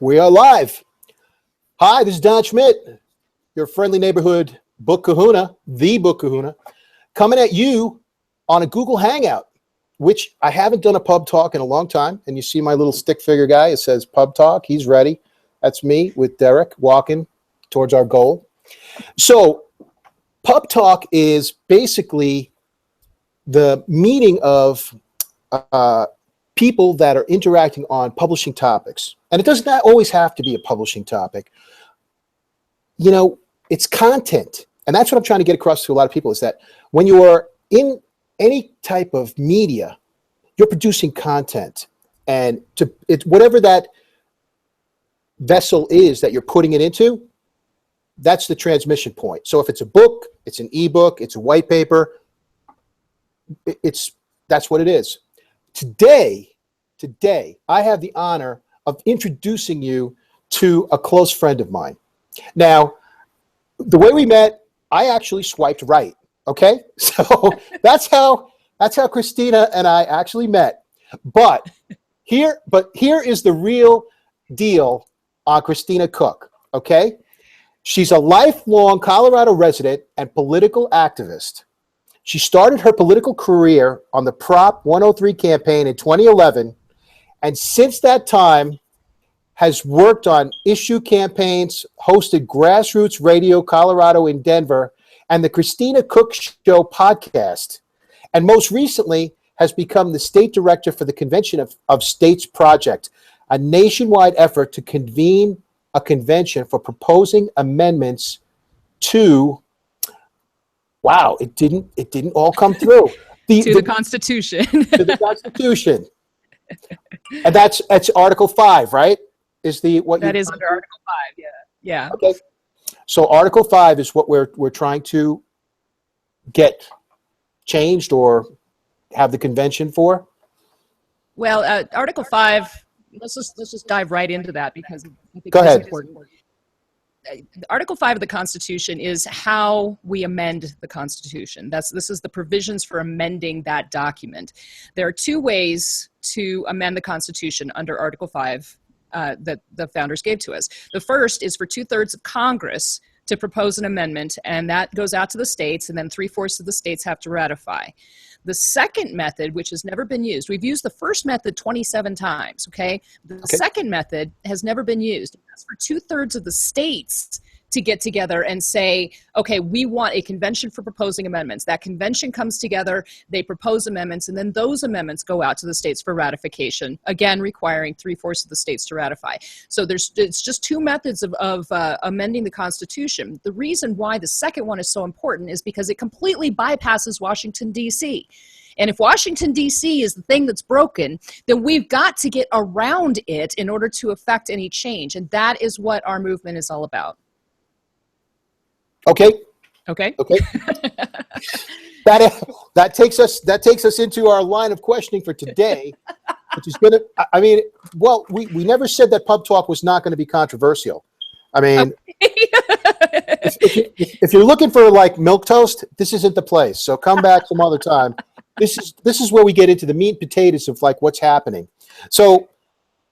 We are live. Hi, this is Don Schmidt, your friendly neighborhood book kahuna, the book kahuna, coming at you on a Google Hangout, which I haven't done a pub talk in a long time. And you see my little stick figure guy, it says pub talk. He's ready. That's me with Derek walking towards our goal. So pub talk is basically the meeting of people that are interacting on publishing topics. And it does not always have to be a publishing topic. You know, it's content. And that's what I'm trying to get across to a lot of people, is that when you are in any type of media, you're producing content. And whatever that vessel is that you're putting it into, that's the transmission point. So if it's a book, it's an ebook, it's a white paper, that's what it is. Today, I have the honor of introducing you to a close friend of mine. Now, the way we met, I actually swiped right. Okay, so that's how Kristina and I actually met. But here is the real deal on Kristina Cook. Okay, she's a lifelong Colorado resident and political activist. She started her political career on the Prop 103 campaign in 2011, and since that time has worked on issue campaigns, hosted Grassroots Radio Colorado in Denver, and the Kristina Cook Show podcast, and most recently has become the state director for the Convention of States Project, a nationwide effort to convene a convention for proposing amendments to it didn't all come through. The Constitution. To the Constitution. And that's Article 5, right? Is under Article 5, yeah. Yeah. Okay. So Article 5 is what we're trying to get changed or have the convention for. Well, Article 5, let's just dive right into that, because I think Go ahead. It's important. Article 5 of the Constitution is how we amend the Constitution. This is the provisions for amending that document. There are two ways to amend the Constitution under Article 5 that the founders gave to us. The first is for 2/3 of Congress to propose an amendment, and that goes out to the states, and then 3/4 of the states have to ratify. The second method, which has never been used, we've used the first method 27 times, okay? The second method has never been used. That's for 2/3 of the states to get together and say, okay, we want a convention for proposing amendments. That convention comes together, they propose amendments, and then those amendments go out to the states for ratification, again, requiring 3/4 of the states to ratify. So it's just two methods of amending the Constitution. The reason why the second one is so important is because it completely bypasses Washington, D.C. And if Washington, D.C. is the thing that's broken, then we've got to get around it in order to affect any change. And that is what our movement is all about. Okay. Okay. That takes us into our line of questioning for today, which is going to. We never said that pub talk was not going to be controversial. I mean, if you're looking for like milquetoast, this isn't the place. So come back some other time. This is where we get into the meat and potatoes of like what's happening. So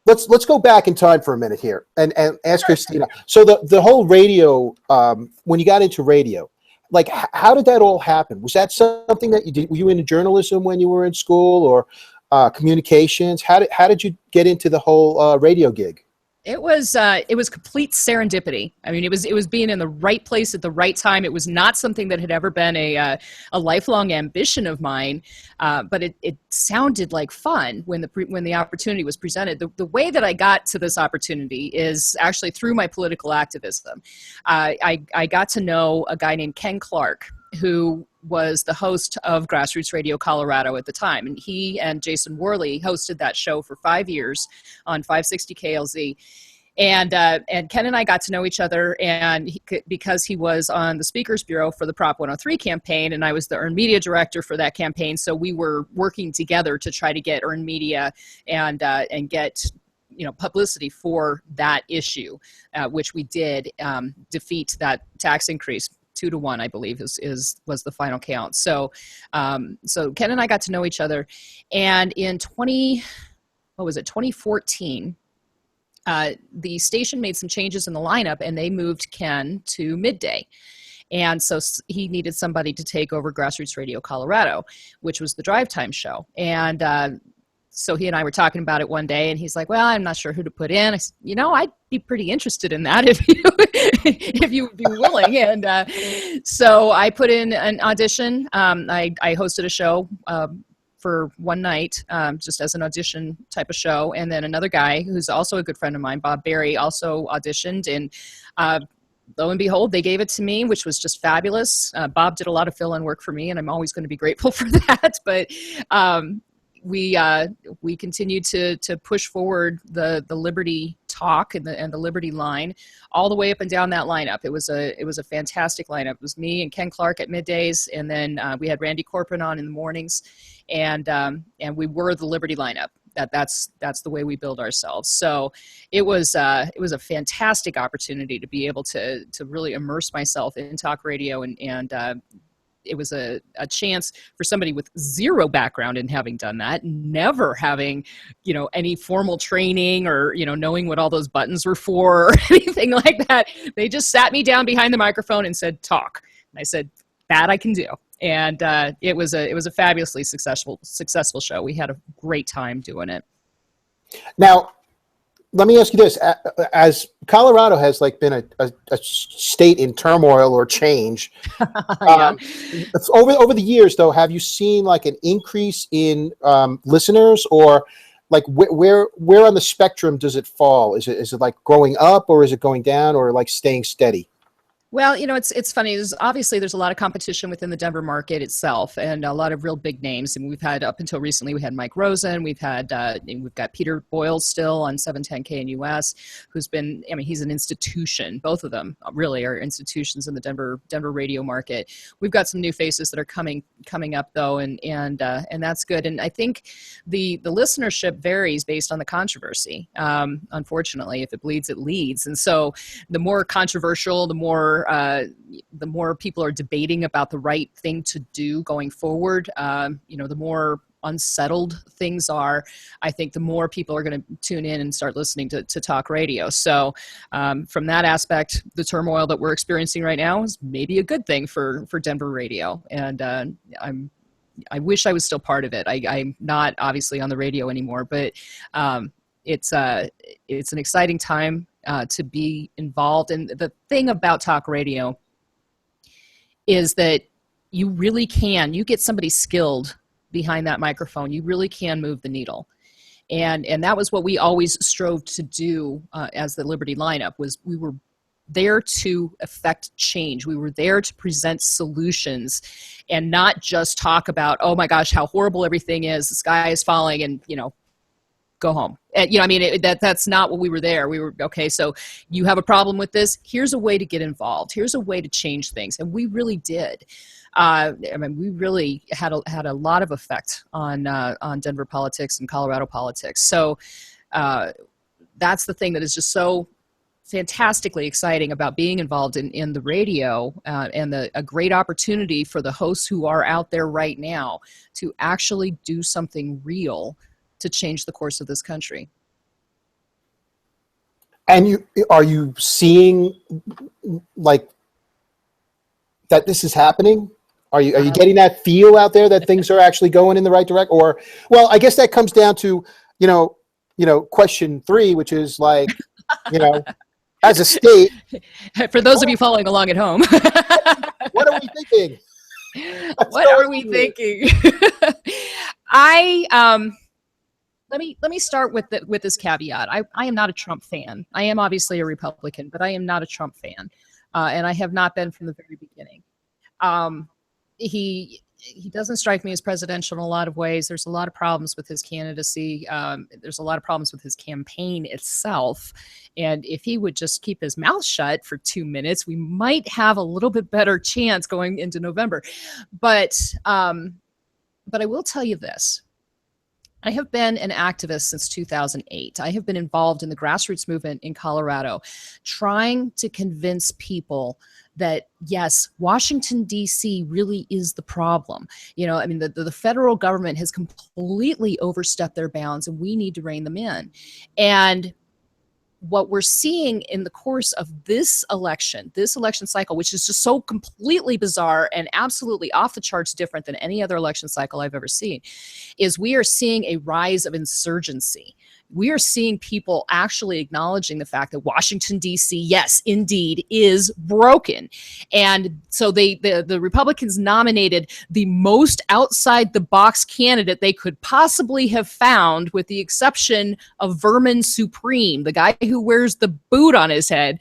let's go back in time for a minute here and ask Kristina. So the whole radio, when you got into radio, like how did that all happen? Was that something that you did? Were you into journalism when you were in school, or communications? How did you get into the whole radio gig? It was complete serendipity. I mean, it was being in the right place at the right time. It was not something that had ever been a lifelong ambition of mine, but it sounded like fun when the opportunity was presented. The way that I got to this opportunity is actually through my political activism. I got to know a guy named Ken Clark, who was the host of Grassroots Radio Colorado at the time. And he and Jason Worley hosted that show for 5 years on 560 KLZ. And Ken and I got to know each other, and because he was on the Speakers Bureau for the Prop 103 campaign, and I was the earned media director for that campaign, so we were working together to try to get earned media and get publicity for that issue, which we did defeat that tax increase. 2-1, I believe, was the final count. So Ken and I got to know each other, and in 2014, the station made some changes in the lineup, and they moved Ken to midday. And so he needed somebody to take over Grassroots Radio Colorado, which was the drive time show. And so he and I were talking about it one day, and he's like, well, I'm not sure who to put in. I said, I'd be pretty interested in that if you would be willing. And so I put in an audition. I hosted a show for one night, just as an audition type of show. And then another guy who's also a good friend of mine, Bob Berry, also auditioned. And lo and behold, they gave it to me, which was just fabulous. Bob did a lot of fill-in work for me, and I'm always going to be grateful for that. But we continued to push forward the Liberty talk and the Liberty line all the way up and down that lineup. It was a fantastic lineup. It was me and Ken Clark at middays, and then we had Randy Corcoran on in the mornings, and we were the Liberty lineup. That's the way we build ourselves. So it was a fantastic opportunity to be able to really immerse myself in talk radio, and it was a chance for somebody with zero background in having done that, never having, any formal training or, knowing what all those buttons were for or anything like that. They just sat me down behind the microphone and said, talk. And I said, that I can do. And it was a fabulously successful show. We had a great time doing it. Now, let me ask you this: as Colorado has been a state in turmoil or change, Yeah. Over the years, though, have you seen an increase in listeners, or where on the spectrum does it fall? Is it growing up, or is it going down, or staying steady? Well, it's funny. There's a lot of competition within the Denver market itself, and a lot of real big names. And we've had, up until recently, we had Mike Rosen. We've got Peter Boyle still on 710 KNUS, who's been, he's an institution. Both of them really are institutions in the Denver radio market. We've got some new faces that are coming up though, and that's good. And I think the listenership varies based on the controversy. Unfortunately, if it bleeds, it leads. And so the more controversial, the more people are debating about the right thing to do going forward, the more unsettled things are, I think the more people are going to tune in and start listening to talk radio. So from that aspect, the turmoil that we're experiencing right now is maybe a good thing for Denver radio. And I wish I was still part of it. I'm not obviously on the radio anymore, but it's an exciting time to be involved. And the thing about talk radio is that you really can, you get somebody skilled behind that microphone, you really can move the needle. And that was what we always strove to do as the Liberty lineup, was we were there to affect change. We were there to present solutions and not just talk about, oh my gosh, how horrible everything is, the sky is falling, and, go home. That's not what we were there. We were, okay, so you have a problem with this. Here's a way to get involved. Here's a way to change things. And we really did. We really had a lot of effect on Denver politics and Colorado politics. So that's the thing that is just so fantastically exciting about being involved in the radio, and a great opportunity for the hosts who are out there right now to actually do something real to change the course of this country. And are you seeing that this is happening? Are you getting that feel out there that things are actually going in the right direction? Or, well, I guess that comes down to, question 3, which is as a state. For those of you following along at home. What are we thinking? What are we thinking? Let me start with this caveat. I am not a Trump fan. I am obviously a Republican, but I am not a Trump fan, and I have not been from the very beginning. He doesn't strike me as presidential in a lot of ways. There's a lot of problems with his candidacy. There's a lot of problems with his campaign itself. And if he would just keep his mouth shut for 2 minutes, we might have a little bit better chance going into November. But I will tell you this. I have been an activist since 2008. I have been involved in the grassroots movement in Colorado, trying to convince people that, yes, Washington, D.C. really is the problem. The federal government has completely overstepped their bounds, and we need to rein them in. And what we're seeing in the course of this election cycle, which is just so completely bizarre and absolutely off the charts different than any other election cycle I've ever seen, is we are seeing a rise of insurgency. We are seeing people actually acknowledging the fact that Washington, D.C., yes, indeed, is broken. And so the Republicans nominated the most outside-the-box candidate they could possibly have found, with the exception of Vermin Supreme, the guy who wears the boot on his head.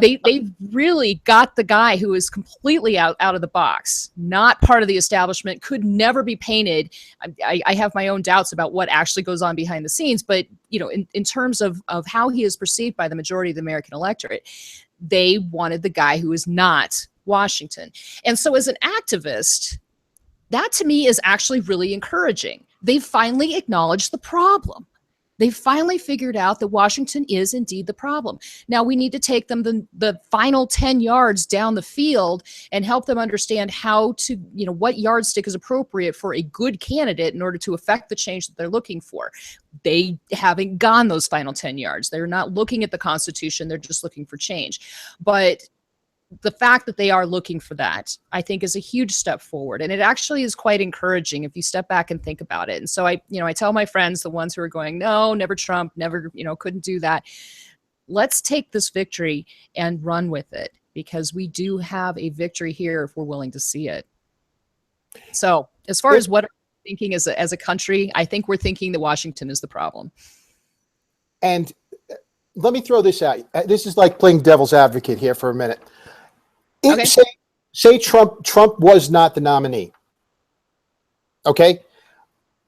They really got the guy who is completely out of the box, not part of the establishment, could never be painted. I have my own doubts about what actually goes on behind the scenes, but in terms of how he is perceived by the majority of the American electorate, they wanted the guy who is not Washington. And so as an activist, that to me is actually really encouraging. They finally acknowledged the problem. They finally figured out that Washington is indeed the problem. Now we need to take them the final 10 yards down the field and help them understand how to, what yardstick is appropriate for a good candidate in order to affect the change that they're looking for. They haven't gone those final 10 yards. They're not looking at the Constitution. They're just looking for change. But the fact that they are looking for that, I think, is a huge step forward. And it actually is quite encouraging if you step back and think about it. And so I tell my friends, the ones who are going, no, never Trump, never, couldn't do that. Let's take this victory and run with it, because we do have a victory here if we're willing to see it. So as far as what we're thinking as a country, I think we're thinking that Washington is the problem. And let me throw this out. This is like playing devil's advocate here for a minute. Okay. Say Trump was not the nominee. Okay?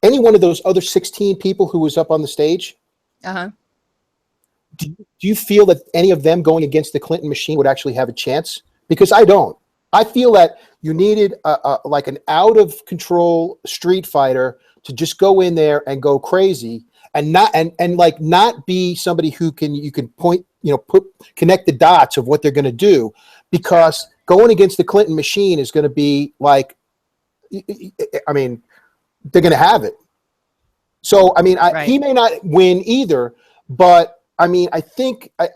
Any one of those other 16 people who was up on the stage, do you feel that any of them going against the Clinton machine would actually have a chance? Because I don't. I feel that you needed like an out-of-control street fighter to just go in there and go crazy, and not be somebody who you can point, connect the dots of what they're going to do. Because going against the Clinton machine is going to be like, they're going to have it. So, right. He may not win either, but I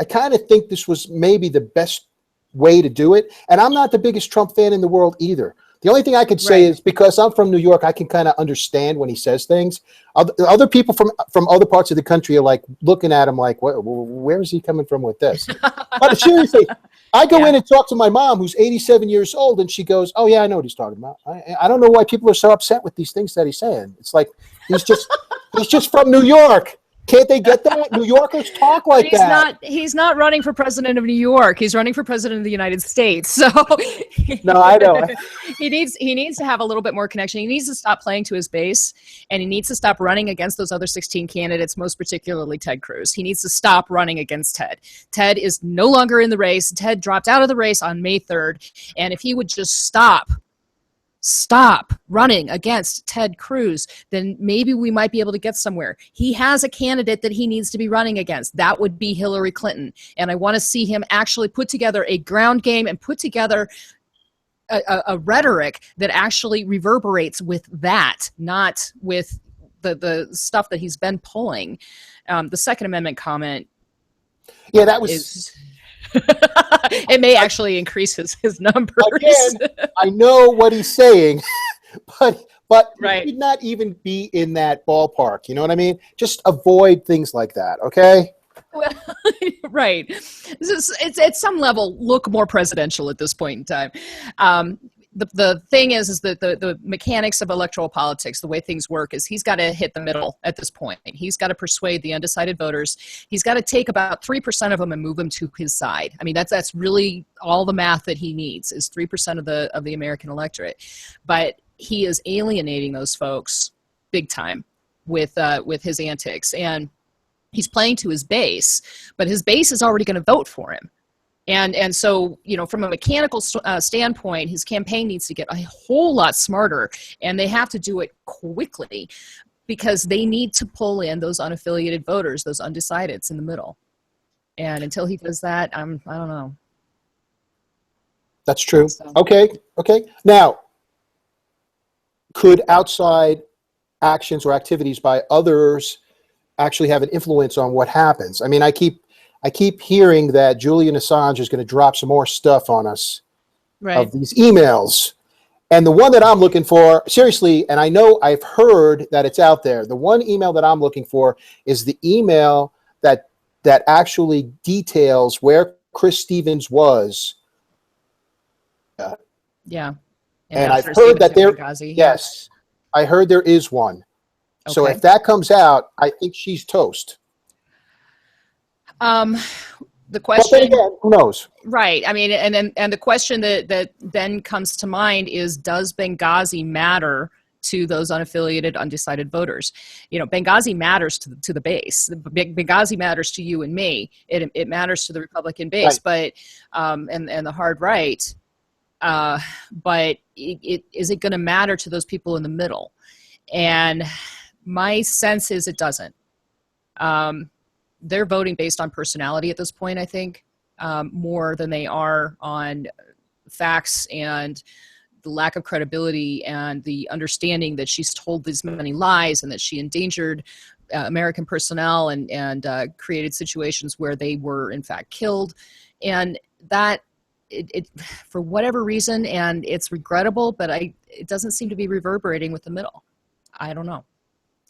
kind of think this was maybe the best way to do it. And I'm not the biggest Trump fan in the world either. The only thing I could say is, because I'm from New York, I can kind of understand when he says things. Other people from other parts of the country are like looking at him like, where is he coming from with this? But seriously, I go in and talk to my mom, who's 87 years old, and she goes, oh, yeah, I know what he's talking about. I don't know why people are so upset with these things that he's saying. It's like, he's just from New York. Can't they get that? New Yorkers talk like that. He's not running for president of New York. He's running for president of the United States. So no, I know. He needs to have a little bit more connection. He needs to stop playing to his base, and he needs to stop running against those other 16 candidates, most particularly Ted Cruz. He needs to stop running against Ted. Ted is no longer in the race. Ted dropped out of the race on May 3rd. And if he would just stop running against Ted Cruz, then maybe we might be able to get somewhere. He has a candidate that he needs to be running against. That would be Hillary Clinton. And I want to see him actually put together a ground game and put together a rhetoric that actually reverberates with that, not with the stuff that he's been pulling. The Second Amendment comment. Yeah, that was... It may actually increase his numbers. Again, I know what he's saying, but right. He should not even be in that ballpark. You know what I mean? Just avoid things like that, okay? Well, right. It's at some level look more presidential at this point in time. The thing is that the mechanics of electoral politics, the way things work, is he's got to hit the middle at this point. He's got to persuade the undecided voters. He's got to take about 3% of them and move them to his side. That's really all the math that he needs, is 3% of the American electorate. But he is alienating those folks big time with his antics, and he's playing to his base, but his base is already going to vote for him. And so, from a mechanical standpoint, his campaign needs to get a whole lot smarter, and they have to do it quickly, because they need to pull in those unaffiliated voters, those undecideds in the middle. And until he does that, I don't know. That's true. So. Okay. Now, could outside actions or activities by others actually have an influence on what happens. I mean, I keep hearing that Julian Assange is going to drop some more stuff on us of these emails. And the one that I'm looking for, seriously, and I know I've heard that it's out there, the one email that I'm looking for is the email that actually details where Chris Stevens was. Yeah. And I've heard that there, yes, I heard there is one. Okay. So if that comes out, I think she's toast. The question, again, who knows? Right. I mean, and the question that then comes to mind is, does Benghazi matter to those unaffiliated, undecided voters? You know, Benghazi matters to the base. Benghazi matters to you and me. It matters to the Republican base, right. But and the hard right. But is it going to matter to those people in the middle? And my sense is it doesn't. They're voting based on personality at this point, I think, more than they are on facts and the lack of credibility and the understanding that she's told these many lies and that she endangered American personnel and created situations where they were, in fact, killed. And that, it for whatever reason, and it's regrettable, but it doesn't seem to be reverberating with the middle. I don't know.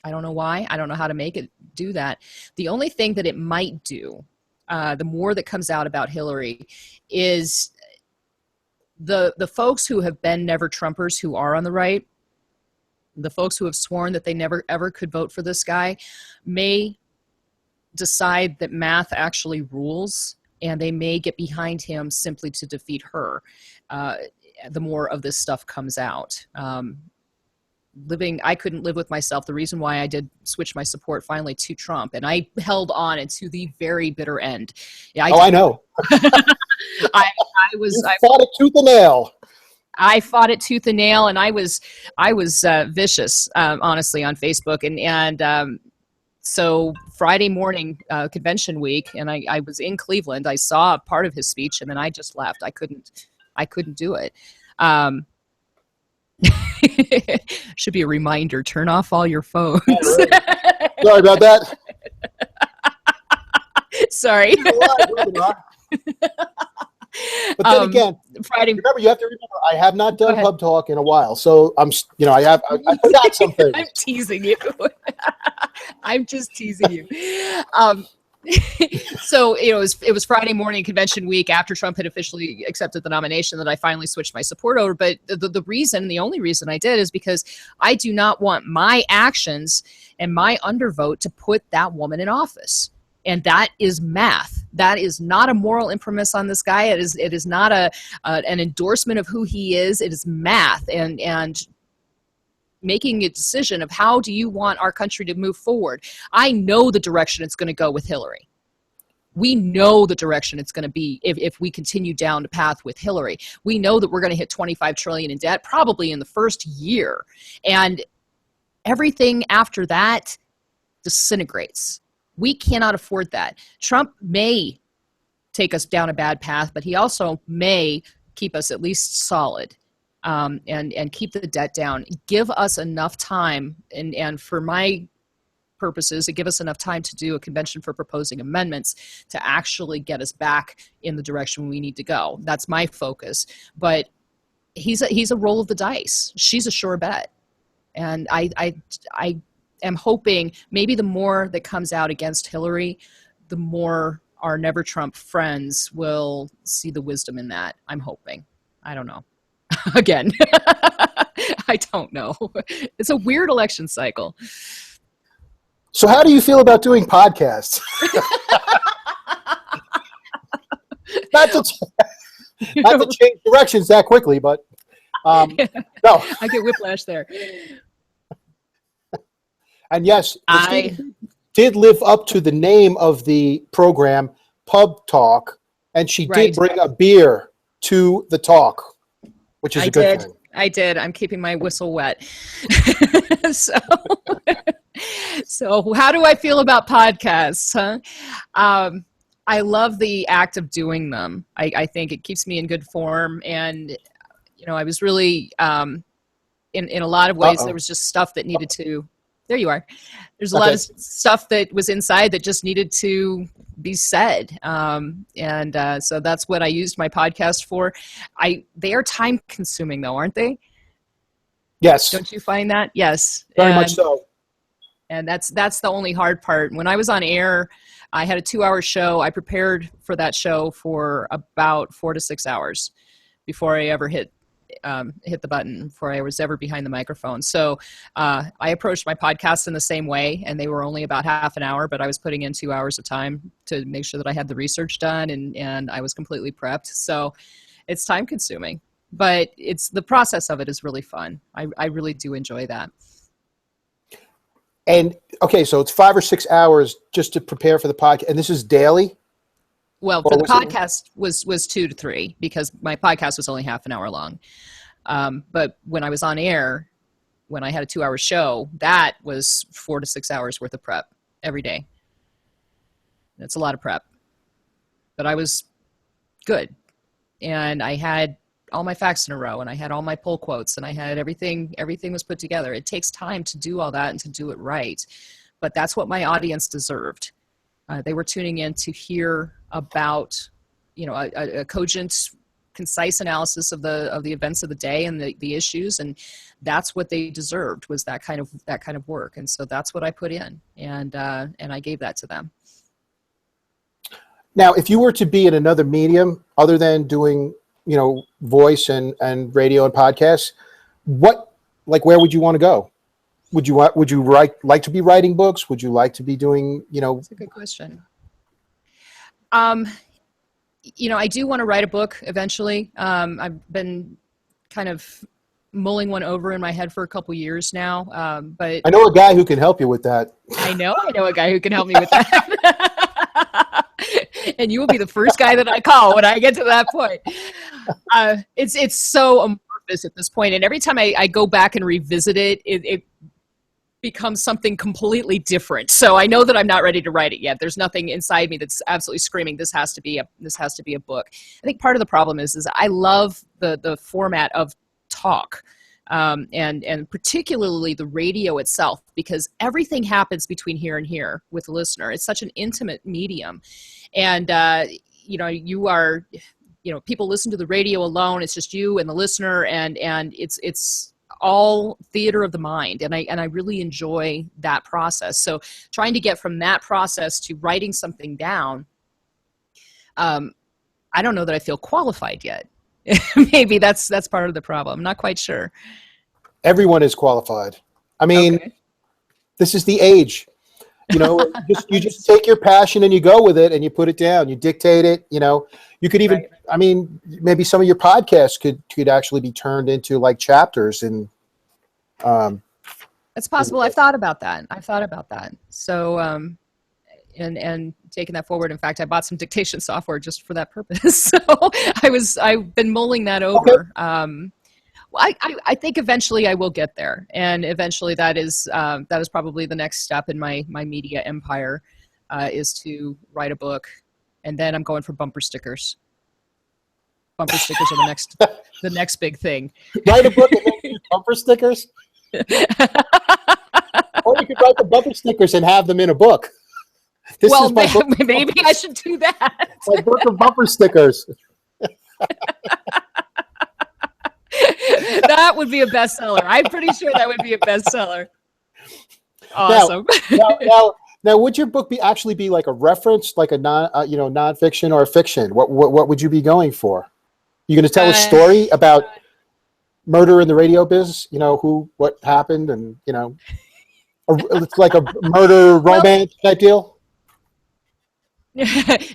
I don't know why. I don't know how to make it do that. The only thing that it might do, the more that comes out about Hillary, is the folks who have been never Trumpers, who are on the right, the folks who have sworn that they never ever could vote for this guy, may decide that math actually rules, and they may get behind him simply to defeat her. The more of this stuff comes out. I couldn't live with myself. The reason why I did switch my support finally to Trump, and I held on to the very bitter end. Yeah, I know. I fought it tooth and nail. I fought it tooth and nail, and I was vicious, honestly, on Facebook, and so Friday morning, convention week, and I was in Cleveland. I saw part of his speech, and then I just left. I couldn't do it. Should be a reminder, turn off all your phones. Sorry about that. Sorry. But then again, Friday. Remember, you have to remember, I have not done Pub Talk in a while, so I forgot something. I'm teasing you. I'm just teasing you. So it was Friday morning, convention week, after Trump had officially accepted the nomination, that I finally switched my support over. But the only reason I did is because I do not want my actions and my undervote to put that woman in office. And that is math. That is not a moral imprimis on this guy. It is not an endorsement of who he is. It is math and making a decision of how do you want our country to move forward. I know the direction it's going to go with Hillary. We know the direction it's going to be if we continue down the path with Hillary. We know that we're going to hit $25 trillion in debt probably in the first year. And everything after that disintegrates. We cannot afford that. Trump may take us down a bad path, but he also may keep us at least solid. And keep the debt down. Give us enough time, and for my purposes, give us enough time to do a convention for proposing amendments to actually get us back in the direction we need to go. That's my focus. But he's a roll of the dice. She's a sure bet. And I am hoping maybe the more that comes out against Hillary, the more our Never Trump friends will see the wisdom in that. I'm hoping. I don't know. Again, I don't know. It's a weird election cycle. So how do you feel about doing podcasts? not to change directions that quickly, but no. I get whiplash there. And yes, I did live up to the name of the program, Pub Talk, and she did bring a beer to the talk, which is a good thing. I did. I'm keeping my whistle wet. So how do I feel about podcasts, huh? I love the act of doing them. I think it keeps me in good form. And, I was really, in a lot of ways, there was just stuff that needed to There you are. There's a lot of stuff that was inside that just needed to be said. So that's what I used my podcast for. They are time consuming though, aren't they? Yes. Don't you find that? Yes. Very much so. And that's the only hard part. When I was on air, I had a 2-hour show. I prepared for that show for about 4 to 6 hours before I ever hit the button, before I was ever behind the microphone. So I approached my podcast in the same way, and they were only about half an hour, but I was putting in 2 hours of time to make sure that I had the research done, and I was completely prepped. So it's time consuming, but the process of it is really fun. I really do enjoy that. And okay, so it's 5 or 6 hours just to prepare for the podcast, and this is daily? Well, for the podcast was 2 to 3 because my podcast was only half an hour long. But when I was on air, when I had a 2-hour show, that was 4 to 6 hours worth of prep every day. That's a lot of prep, but I was good. And I had all my facts in a row, and I had all my pull quotes, and I had everything was put together. It takes time to do all that and to do it right. But that's what my audience deserved. They were tuning in to hear about, a cogent, concise analysis of the events of the day and the issues, and that's what they deserved, was that kind of work. And so that's what I put in, and I gave that to them. Now, if you were to be in another medium other than doing, voice and radio and podcasts, where would you want to go? Would you like to be writing books? Would you like to be doing, That's a good question. I do want to write a book eventually. I've been kind of mulling one over in my head for a couple years now. But I know a guy who can help you with that. I know a guy who can help me with that. And you will be the first guy that I call when I get to that point. It's so amorphous at this point, and every time I go back and revisit it becomes something completely different. So I know that I'm not ready to write it yet. There's nothing inside me that's absolutely screaming, this has to be a book. I think part of the problem is I love the format of talk. And particularly the radio itself, because everything happens between here and here with the listener. It's such an intimate medium. And, people listen to the radio alone. It's just you and the listener, and it's all theater of the mind. And I really enjoy that process. So trying to get from that process to writing something down, I don't know that I feel qualified yet. Maybe that's part of the problem. I'm not quite sure. Everyone is qualified. I mean, okay. This is the age. You just take your passion and you go with it and you put it down. You dictate it. You could even. Right. I mean, maybe some of your podcasts could actually be turned into like chapters and. It's possible. I've thought about that. So, and taking that forward. In fact, I bought some dictation software just for that purpose. So I've been mulling that over. Okay. I think eventually I will get there, and eventually that is probably the next step in my media empire, is to write a book, and then I'm going for bumper stickers. Bumper stickers are the next big thing. Write a book and then do bumper stickers, or you could write the bumper stickers and have them in a book. Maybe I should do that. My book of bumper stickers. That would be a bestseller. I'm pretty sure that would be a bestseller. Awesome. Now, would your book actually be like a reference, like a nonfiction or a fiction? What would you be going for? You going to tell a story about murder in the radio business? What happened, and it's like a murder romance type deal.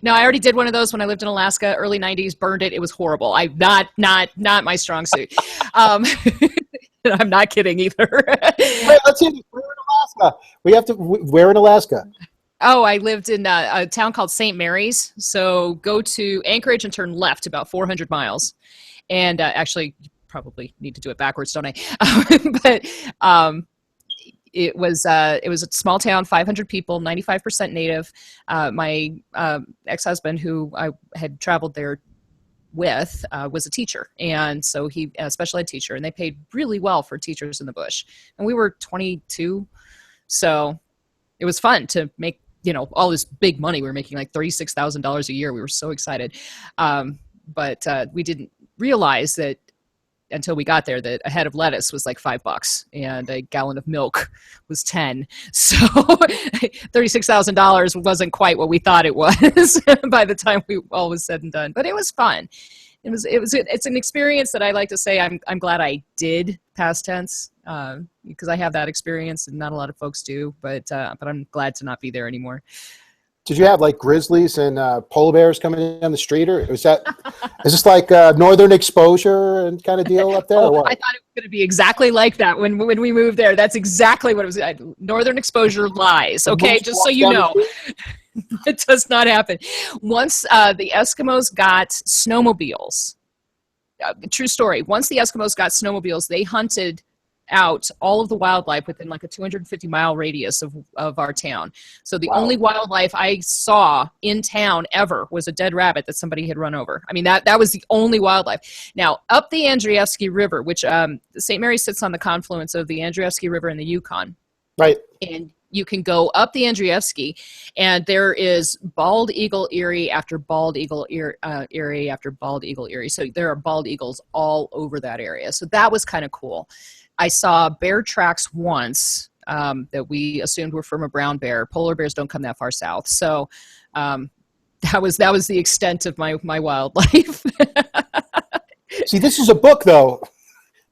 No, I already did one of those when I lived in Alaska, early 90s, burned it. It was horrible. Not my strong suit. I'm not kidding either. Wait, let's see. Where in Alaska? Where in Alaska? Oh, I lived in a town called St. Mary's. So go to Anchorage and turn left about 400 miles. And actually, you probably need to do it backwards, don't I? But it was a small town, 500 people, 95% native. My ex-husband, who I had traveled there with, was a teacher. And so he, a special ed teacher, and they paid really well for teachers in the bush. And we were 22, So it was fun to make, all this big money. We were making like $36,000 a year. We were so excited. But we didn't realize that until we got there that a head of lettuce was like $5 and a gallon of milk was 10. So $36,000 wasn't quite what we thought it was by the time we all was said and done. But it was fun. It's an experience that I like to say I'm glad I did, past tense, because I have that experience and not a lot of folks do. But I'm glad to not be there anymore. Did you have like grizzlies and polar bears coming down the street, or is this like northern exposure and kind of deal up there? Or what? I thought it was going to be exactly like that when we moved there. That's exactly what it was. Northern exposure lies. Okay, just so you know, it does not happen. Once the Eskimos got snowmobiles, true story. Once the Eskimos got snowmobiles, they hunted out all of the wildlife within like a 250-mile radius of our town. So the only wildlife I saw in town ever was a dead rabbit that somebody had run over. I mean, that was the only wildlife. Now, up the Andreevsky River, which St. Mary sits on the confluence of the Andreevsky River and the Yukon. Right. And you can go up the Andreevsky, and there is bald eagle eyrie after bald eagle eyrie after bald eagle eyrie. So there are bald eagles all over that area. So that was kind of cool. I saw bear tracks once that we assumed were from a brown bear. Polar bears don't come that far south. So that was the extent of my wildlife. See, this is a book, though.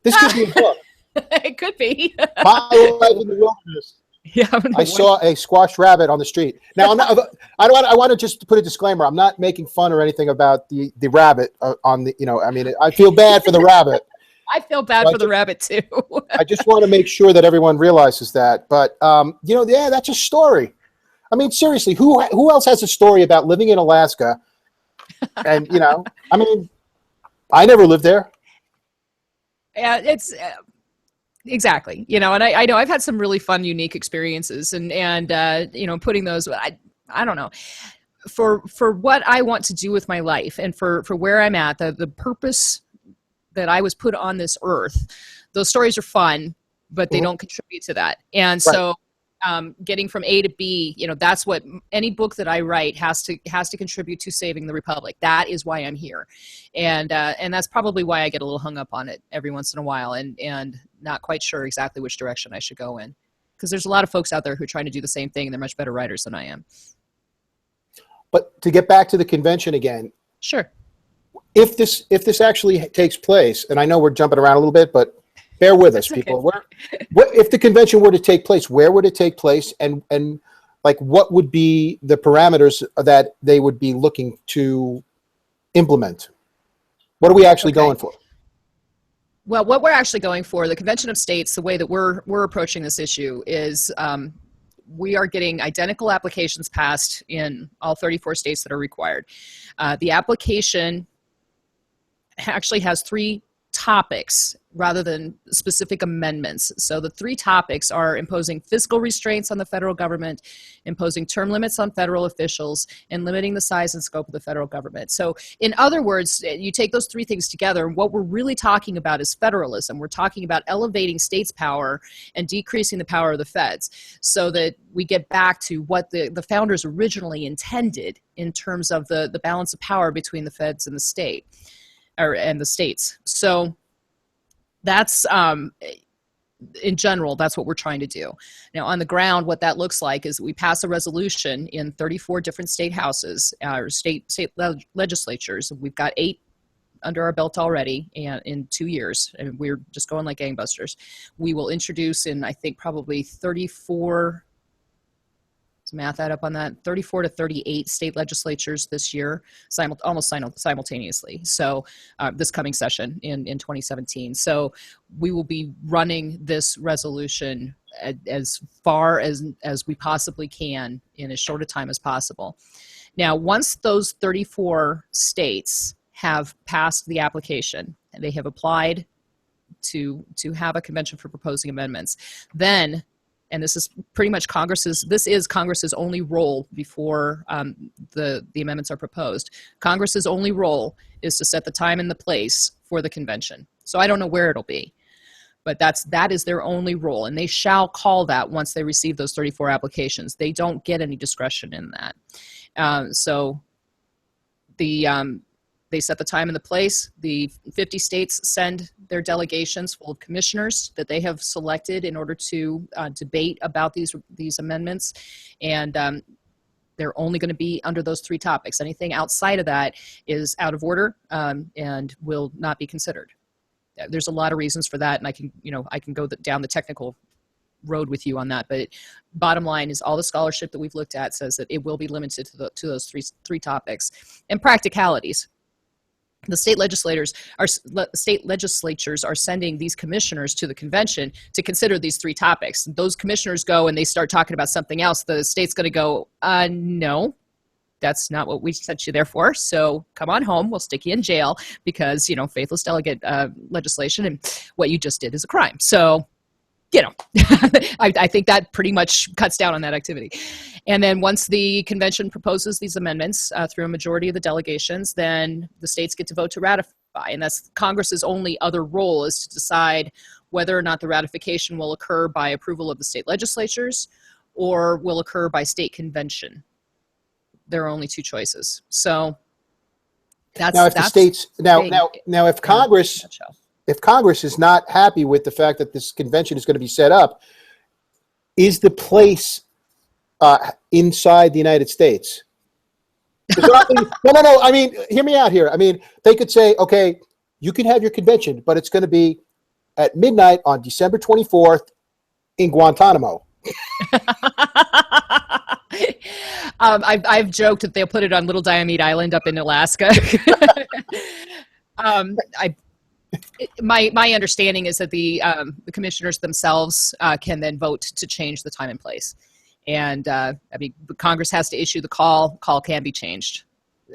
This could be a book. It could be. My Life in the Wilderness. Yeah, I saw a squashed rabbit on the street. Now, I want to just put a disclaimer. I'm not making fun or anything about the rabbit on the, I feel bad for the rabbit. I feel bad for the rabbit too. I just want to make sure that everyone realizes that. But, that's a story. I mean, seriously, who else has a story about living in Alaska? And, I never lived there. Yeah, it's exactly, and I know I've had some really fun, unique experiences and putting those, I don't know, for what I want to do with my life and for where I'm at, the purpose that I was put on this earth. Those stories are fun, but they don't contribute to that. And so getting from A to B, that's what any book that I write has to contribute to saving the Republic. That is why I'm here. And that's probably why I get a little hung up on it every once in a while and not quite sure exactly which direction I should go in. Because there's a lot of folks out there who are trying to do the same thing and they're much better writers than I am. But to get back to the convention again. Sure. If this actually takes place, and I know we're jumping around a little bit, but bear with us, people. Okay. If the convention were to take place, where would it take place, and like what would be the parameters that they would be looking to implement? What are we actually going for? Well, what we're actually going for, the Convention of States, the way that we're approaching this issue is we are getting identical applications passed in all 34 states that are required. The application actually has 3 topics rather than specific amendments. So the 3 topics are imposing fiscal restraints on the federal government, imposing term limits on federal officials, and limiting the size and scope of the federal government. So in other words, you take those 3 things together, and what we're really talking about is federalism. We're talking about elevating states' power and decreasing the power of the feds so that we get back to what the founders originally intended in terms of the balance of power between the feds and the state. And the states. So that's, in general, that's what we're trying to do. Now, on the ground, what that looks like is we pass a resolution in 34 different state houses, or state legislatures. We've got 8 under our belt already in 2 years, and we're just going like gangbusters. We will introduce in, I think, probably 34... math that up on that, 34 to 38 state legislatures this year, almost simultaneously. So this coming session in 2017. So we will be running this resolution as far as we possibly can in as short a time as possible. Now, once those 34 states have passed the application and they have applied to have a convention for proposing amendments, then, and this is pretty much Congress's only role before the amendments are proposed. Congress's only role is to set the time and the place for the convention. So I don't know where it'll be, But that is their only role, and they shall call that once they receive those 34 applications. They don't get any discretion in that. So they set the time and the place. The 50 states send their delegations full of commissioners that they have selected in order to debate about these amendments, and they're only going to be under those 3 topics. Anything outside of that is out of order and will not be considered. There's a lot of reasons for that, and I can go down the technical road with you on that. But bottom line is, all the scholarship that we've looked at says that it will be limited to those three topics. And practicalities. The state legislatures are sending these commissioners to the convention to consider these 3 topics. Those commissioners go and they start talking about something else. The state's going to go, no, that's not what we sent you there for. So come on home. We'll stick you in jail because, faithless delegate legislation, and what you just did is a crime. So, I think that pretty much cuts down on that activity. And then once the convention proposes these amendments through a majority of the delegations, then the states get to vote to ratify. And that's Congress's only other role, is to decide whether or not the ratification will occur by approval of the state legislatures or will occur by state convention. There are only 2 choices. So that's now if the states now if Congress is not happy with the fact that this convention is going to be set up, is the place inside the United States? No. I mean, hear me out here. I mean, they could say, okay, you can have your convention, but it's going to be at midnight on December 24th in Guantanamo. I've joked that they'll put it on Little Diomede Island up in Alaska. My understanding is that the commissioners themselves can then vote to change the time and place. And Congress has to issue the call. Call can be changed.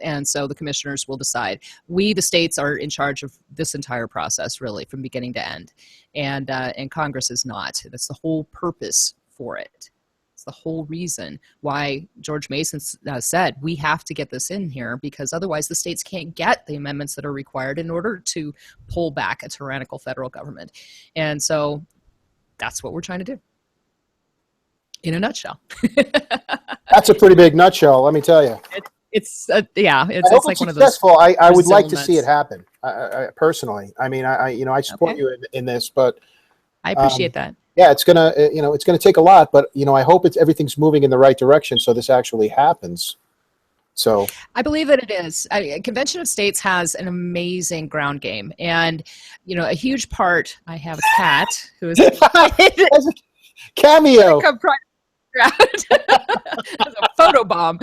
And so the commissioners will decide. We, the states, are in charge of this entire process, really, from beginning to end. And Congress is not. That's the whole purpose for it. It's the whole reason why George Mason said we have to get this in here, because otherwise the states can't get the amendments that are required in order to pull back a tyrannical federal government. And so that's what we're trying to do. In a nutshell. That's a pretty big nutshell, let me tell you. It's like one of those. Successful. I would like to see it happen. I personally. I mean, I support you in this, but I appreciate that. Yeah, it's gonna take a lot, but I hope everything's moving in the right direction so this actually happens. So I believe that it is. Convention of States has an amazing ground game, and a huge part. I have a cat who is a cameo. As a photo bomb.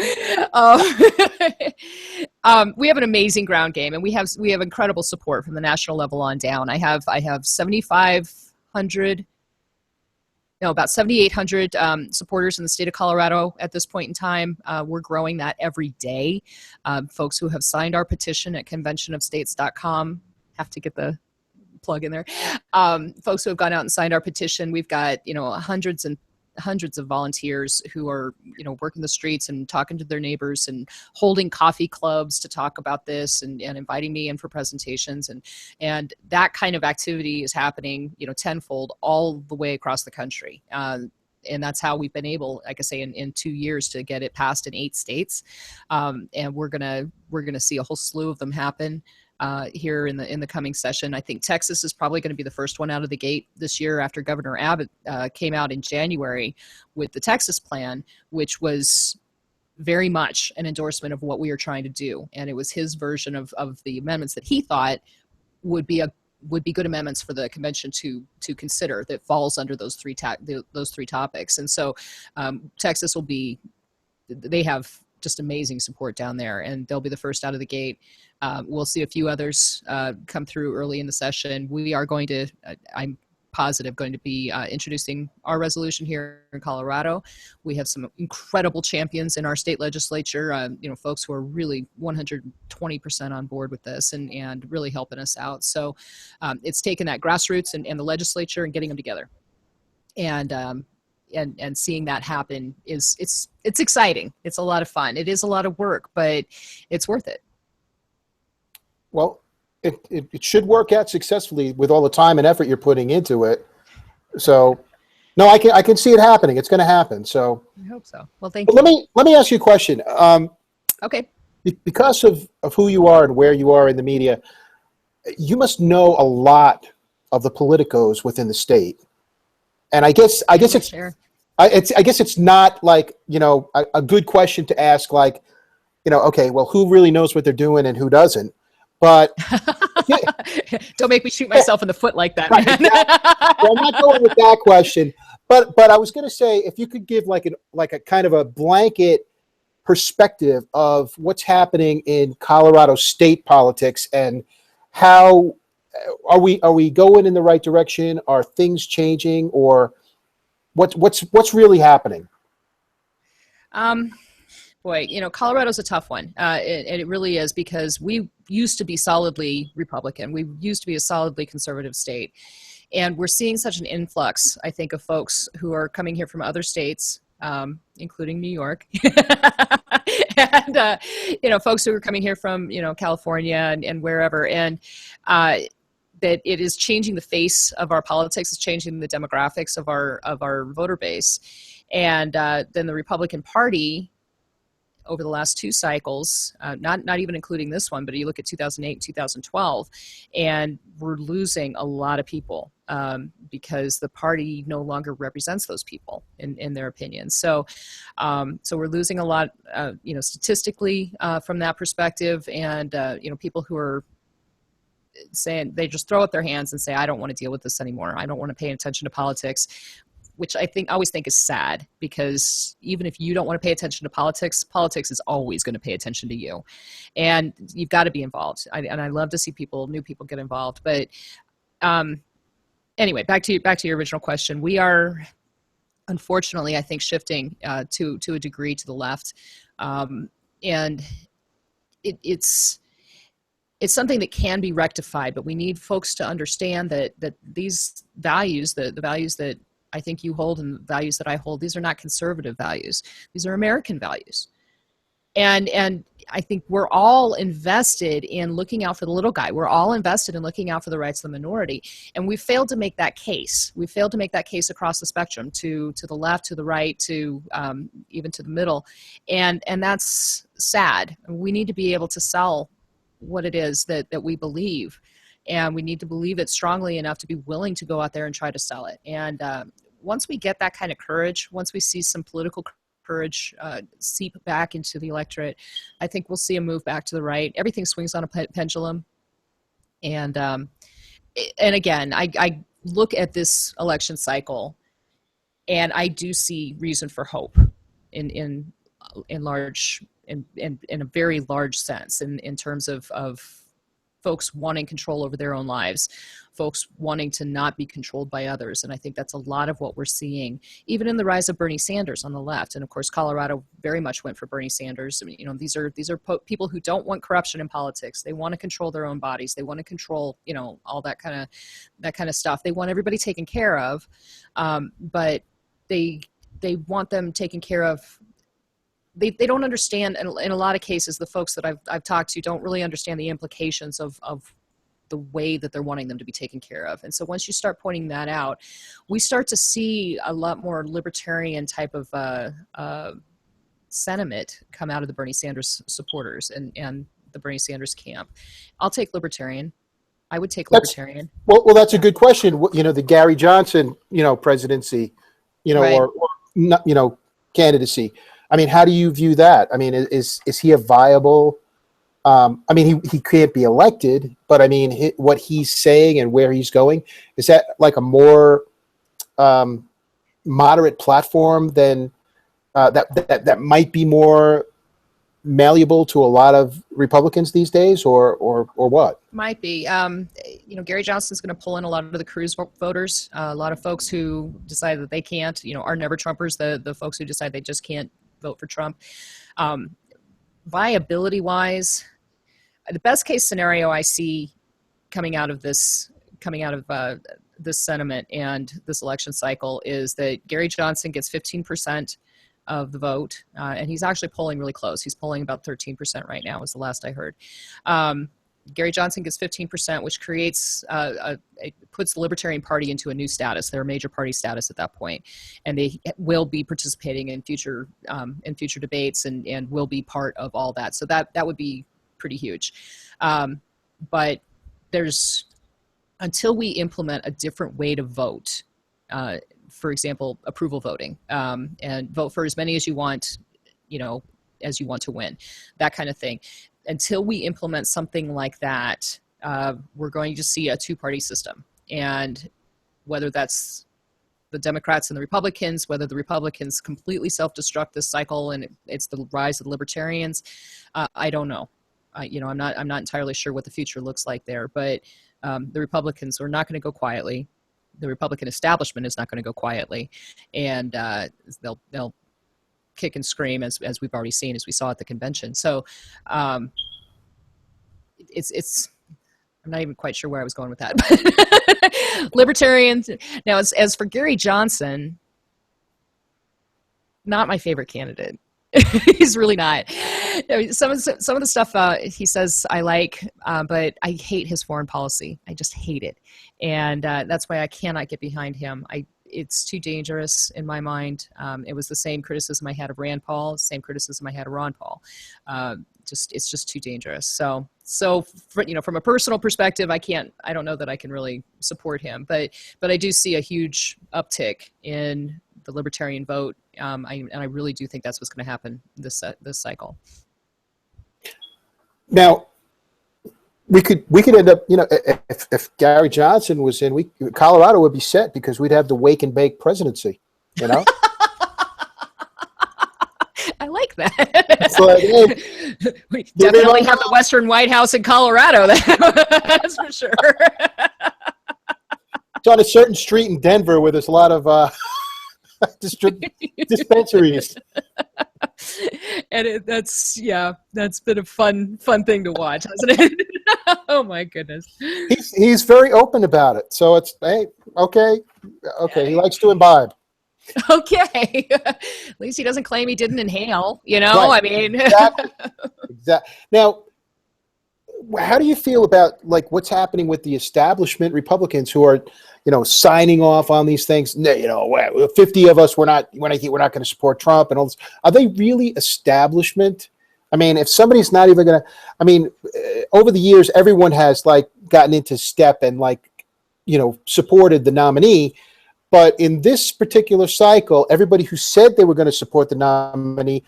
We have an amazing ground game, and we have incredible support from the national level on down. I have about 7,800 supporters in the state of Colorado at this point in time. We're growing that every day. Folks who have signed our petition at conventionofstates.com, have to get the plug in there. Folks who have gone out and signed our petition. We've got hundreds of volunteers who are working the streets and talking to their neighbors and holding coffee clubs to talk about this and inviting me in for presentations, and that kind of activity is happening tenfold all the way across the country, and that's how we've been able, like I say, in 2 years to get it passed in 8 states, and we're gonna see a whole slew of them happen here in the coming session. I think Texas is probably going to be the first one out of the gate this year, after Governor Abbott came out in January with the Texas plan, which was very much an endorsement of what we are trying to do. And it was his version of the amendments that he thought would be good amendments for the convention to consider, that falls under those three topics. And so Texas they have just amazing support down there, and they'll be the first out of the gate. We'll see a few others come through early in the session. We are going to, I'm positive, going to be introducing our resolution here in Colorado. We have some incredible champions in our state legislature, folks who are really 120% on board with this and really helping us out. So it's taken that grassroots and the legislature and getting them together. And seeing that happen it's exciting. It's a lot of fun. It is a lot of work, but it's worth it. Well, it should work out successfully with all the time and effort you're putting into it. So, no, I can see it happening. It's going to happen. So I hope so. Well, thank but you. let me ask you a question. Okay. Because of who you are and where you are in the media, you must know a lot of the politicos within the state. And I guess it's Share. I guess it's not like, a good question to ask, like, okay, well, who really knows what they're doing and who doesn't? But Don't make me shoot myself in the foot like that, right, man. exactly. So I'm not going with that question. But I was going to say, if you could give like a kind of a blanket perspective of what's happening in Colorado state politics and how are we going in the right direction? Are things changing, or what's really happening? Boy, Colorado's a tough one. It really is, because we used to be solidly Republican. We used to be a solidly conservative state. And we're seeing such an influx, I think, of folks who are coming here from other states, including New York. And, folks who are coming here from, California and wherever. And that it is changing the face of our politics. It's changing the demographics of our voter base. And then the Republican Party, over the last two cycles, not even including this one, but you look at 2008 and 2012, and we're losing a lot of people because the party no longer represents those people in their opinions. So we're losing a lot, statistically from that perspective, and people who are saying, they just throw up their hands and say, I don't want to deal with this anymore. I don't want to pay attention to politics, which I always think is sad, because even if you don't want to pay attention to politics, politics is always going to pay attention to you, and you've got to be involved. And I love to see new people get involved. But anyway, back to your original question. We are, unfortunately, I think, shifting to a degree to the left, and it's something that can be rectified. But we need folks to understand that these values, the values that I think you hold and the values that I hold, these are not conservative values. These are American values. And I think we're all invested in looking out for the little guy. We're all invested in looking out for the rights of the minority. And we failed to make that case. We failed to make that case across the spectrum, to the left, to the right, to even to the middle. And that's sad. We need to be able to sell what it is that we believe. And we need to believe it strongly enough to be willing to go out there and try to sell it. And once we get that kind of courage, once we see some political courage seep back into the electorate, I think we'll see a move back to the right. Everything swings on a pendulum. And again, I look at this election cycle, and I do see reason for hope in a very large sense, in terms of folks wanting control over their own lives, folks wanting to not be controlled by others. And I think that's a lot of what we're seeing, even in the rise of Bernie Sanders on the left. And of course, Colorado very much went for Bernie Sanders. I mean, these are people who don't want corruption in politics. They want to control their own bodies. They want to control, all that kind of stuff. They want everybody taken care of, but they want them taken care of. They don't understand, and in a lot of cases, the folks that I've talked to don't really understand the implications of the way that they're wanting them to be taken care of. And so once you start pointing that out, we start to see a lot more libertarian type of sentiment come out of the Bernie Sanders supporters and the Bernie Sanders camp. I'll take libertarian. I would take libertarian. Well, that's a good question. The Gary Johnson, presidency, right. or not, candidacy. I mean, how do you view that? I mean, is he a viable? I mean, he can't be elected, but I mean, what he's saying and where he's going, is that like a more moderate platform than that might be more malleable to a lot of Republicans these days, or what? Might be. Gary Johnson's going to pull in a lot of the cruise voters, a lot of folks who decide that they can't, are never Trumpers, the folks who decide they just can't vote for Trump. Viability wise, the best case scenario I see coming out of this sentiment and this election cycle is that Gary Johnson gets 15% of the vote, and he's actually polling really close. He's polling about 13% right now, is the last I heard. Gary Johnson gets 15%, which creates it puts the Libertarian Party into a new status. They're a major party status at that point, and they will be participating in future debates and will be part of all that. So that would be pretty huge. But there's, until we implement a different way to vote, for example, approval voting, and vote for as many as you want, as you want to win, that kind of thing. Until we implement something like that, we're going to see a two-party system. And whether that's the Democrats and the Republicans, whether the Republicans completely self-destruct this cycle and it's the rise of the Libertarians, I don't know. I'm not entirely sure what the future looks like there. But the Republicans are not going to go quietly. The Republican establishment is not going to go quietly, and they'll kick and scream as we've already seen, as we saw at the convention. So it's I'm not even quite sure where I was going with that. But Libertarians. Now, as for Gary Johnson, not my favorite candidate. He's really not. I mean, some of the stuff he says I like, but I hate his foreign policy. I just hate it, and that's why I cannot get behind him. It's too dangerous in my mind. It was the same criticism I had of Rand Paul, the same criticism I had of Ron Paul. It's just too dangerous. So from a personal perspective, I don't know that I can really support him, but I do see a huge uptick in the Libertarian vote. And I really do think that's what's going to happen this cycle. Now, we could end up, if Gary Johnson was in, Colorado would be set because we'd have the wake and bake presidency. I like that. So, we definitely have the Western White House in Colorado. That's for sure. It's on a certain street in Denver where there's a lot of dispensaries. And that's been a fun thing to watch, hasn't it? Oh my goodness. He's very open about it. So it's, hey, okay. He likes to imbibe. Okay. At least he doesn't claim he didn't inhale, Right. I mean. Exactly. Now, how do you feel about what's happening with the establishment Republicans who are, signing off on these things? 50 of us, we're not going to support Trump and all this. Are they really establishment? I mean, if somebody's not even going to, over the years, everyone has gotten into step and supported the nominee. But in this particular cycle, everybody who said they were going to support the nominee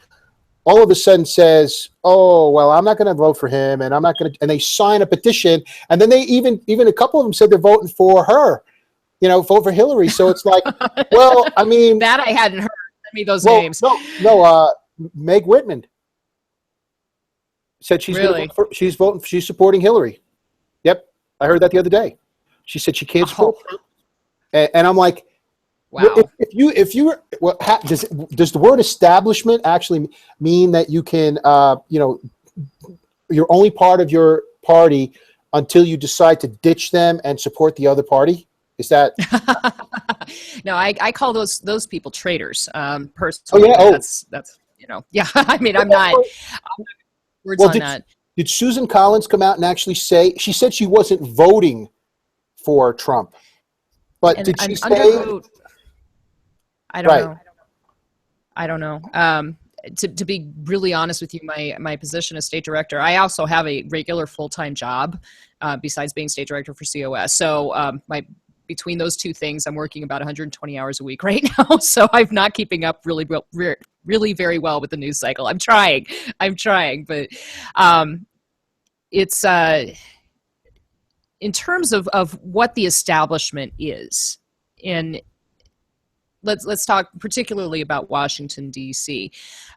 all of a sudden says, "Oh, well, I'm not going to vote for him, and I'm not going to," and they sign a petition, and then they even a couple of them said they're voting for her, vote for Hillary. So it's well, I mean, that I hadn't heard. Send me those names. No, Meg Whitman said she's really? She's supporting Hillary. Yep, I heard that the other day. She said she can't support Trump, and I'm like, wow. If you does the word establishment actually mean that you can you're only part of your party until you decide to ditch them and support the other party? Is that? No, I call those people traitors. Personally, that's yeah. I mean, I'm not words on that. Did Susan Collins come out and actually say she said she wasn't voting for Trump, but did she say? I don't know. To be really honest with you, my position as state director, I also have a regular full-time job besides being state director for COS. So between those two things, I'm working about 120 hours a week right now. So I'm not keeping up really very well with the news cycle. I'm trying, but it's in terms of what the establishment is in. Let's talk particularly about Washington, D.C.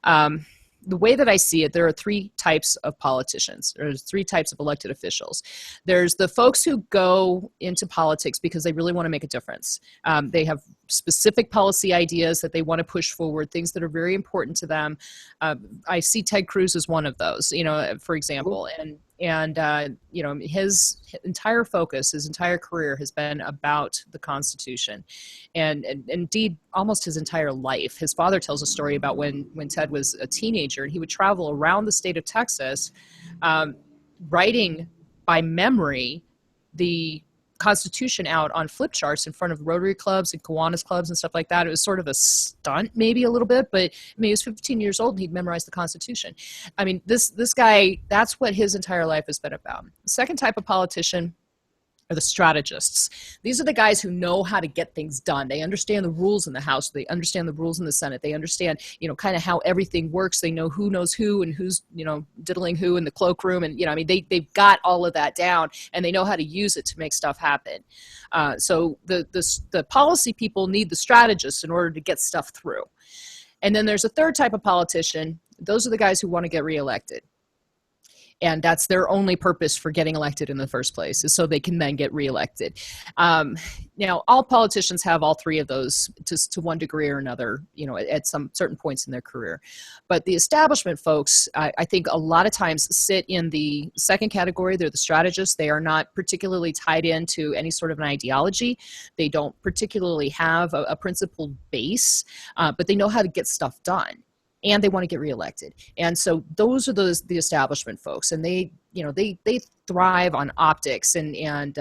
The way that I see it, there are three types of politicians. There's three types of elected officials. There's the folks who go into politics because they really want to make a difference. They have specific policy ideas that they want to push forward, things that are very important to them. I see Ted Cruz as one of those, for example, and his entire focus, his entire career has been about the Constitution, and indeed almost his entire life. His father tells a story about when Ted was a teenager, and he would travel around the state of Texas, writing by memory the Constitution out on flip charts in front of Rotary clubs and Kiwanis clubs and stuff like that. It was sort of a stunt, maybe a little bit, but I mean, he was 15 years old and he'd memorized the Constitution. I mean, this guy, that's what his entire life has been about. The second type of politician are the strategists. These are the guys who know how to get things done. They understand the rules in the House. They understand the rules in the Senate. They understand, kind of how everything works. They know who knows who and who's, diddling who in the cloakroom. And, they've got all of that down, and they know how to use it to make stuff happen. So the policy people need the strategists in order to get stuff through. And then there's a third type of politician. Those are the guys who want to get reelected. And that's their only purpose for getting elected in the first place, is so they can then get reelected. Now, all politicians have all three of those to one degree or another, at some certain points in their career. But the establishment folks, I think a lot of times sit in the second category. They're the strategists. They are not particularly tied into any sort of an ideology. They don't particularly have a principled base, but they know how to get stuff done. And they want to get reelected. And so those are the establishment folks, and they thrive on optics and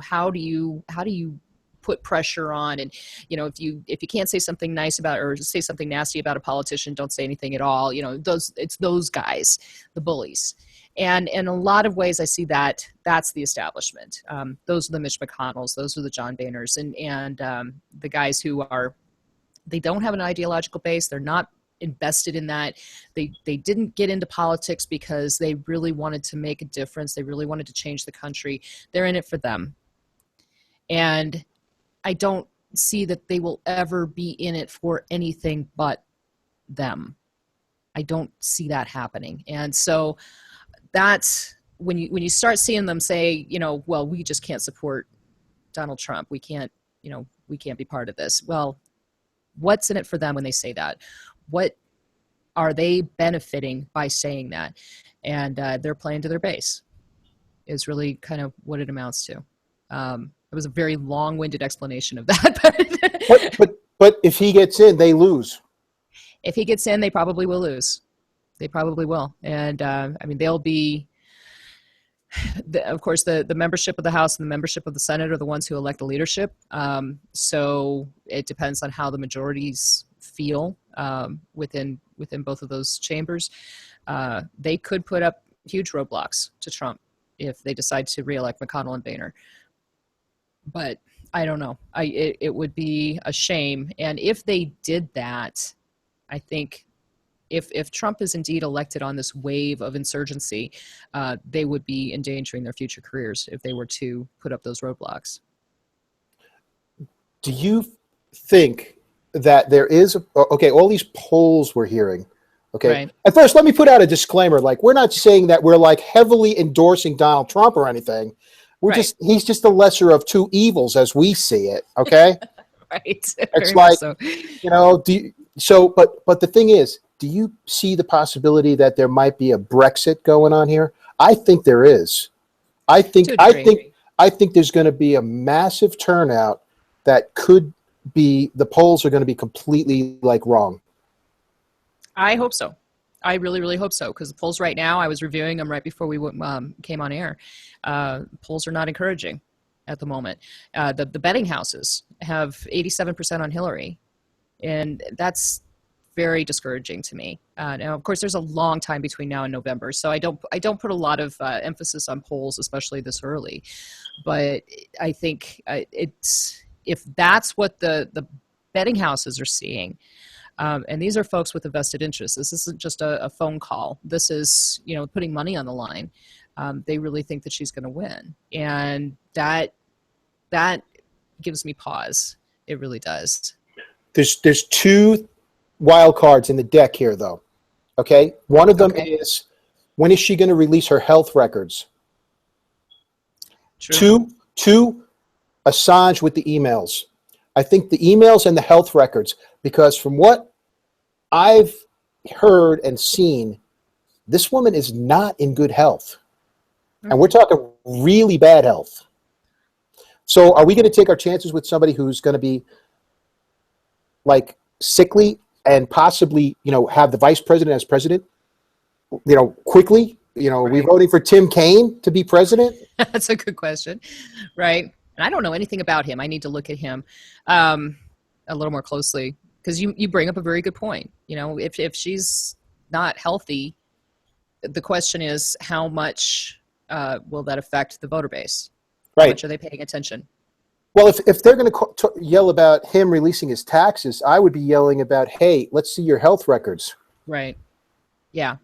how do you put pressure on, and if you can't say something nice about or say something nasty about a politician, don't say anything at all. It's those guys, the bullies. And in a lot of ways, I see that's the establishment. Those are the Mitch McConnells, those are the John Boehners, and the guys who they don't have an ideological base. They're not invested in that. They didn't get into politics because they really wanted to make a difference. They really wanted to change the country. They're in it for them. And I don't see that they will ever be in it for anything but them. I don't see that happening. And so that's when you start seeing them say, well, we just can't support Donald Trump. We can't be part of this. Well, what's in it for them when they say that? What are they benefiting by saying that? And they're playing to their base is really kind of what it amounts to. It was a very long-winded explanation of that. But if he gets in, they lose. If he gets in, they probably will lose. They probably will. And they'll be, of course, the membership of the House and the membership of the Senate are the ones who elect the leadership. So it depends on how the majorities feel within both of those chambers. They could put up huge roadblocks to Trump if they decide to reelect McConnell and Boehner. But I don't know. It would be a shame. And if they did that, I think if Trump is indeed elected on this wave of insurgency, they would be endangering their future careers if they were to put up those roadblocks. Do you think that there is all these polls we're hearing? Okay. Right. At first, let me put out a disclaimer. Like, we're not saying that we're like heavily endorsing Donald Trump or anything. He's just the lesser of two evils as we see it. Okay. Right. It's like, but the thing is, do you see the possibility that there might be a Brexit going on here? I think there is. I think there's going to be a massive turnout that could be, the polls are going to be completely wrong. I hope so. I really, really hope so, because the polls right now, I was reviewing them right before we came on air. Polls are not encouraging at the moment. The betting houses have 87% on Hillary, and that's very discouraging to me. Now, of course, there's a long time between now and November, so I don't put a lot of emphasis on polls, especially this early. But I think if that's what the betting houses are seeing. And these are folks with a vested interest. This isn't just a phone call. This is, putting money on the line. They really think that she's going to win. And that gives me pause. It really does. There's two wild cards in the deck here, though. Okay? One of them is, when is she going to release her health records? True. Two, Assange with the emails. I think the emails and the health records, because from what I've heard and seen, this woman is not in good health. And we're talking really bad health. So are we going to take our chances with somebody who's going to be sickly and possibly, have the vice president as president, quickly Are we Right. voting for Tim Kaine to be president? That's a good question. Right. And I don't know anything about him. I need to look at him a little more closely, because you bring up a very good point. If she's not healthy, the question is, how much will that affect the voter base? How Right. much are they paying attention? Well, if they're going to yell about him releasing his taxes, I would be yelling about, hey, let's see your health records. Right. Yeah.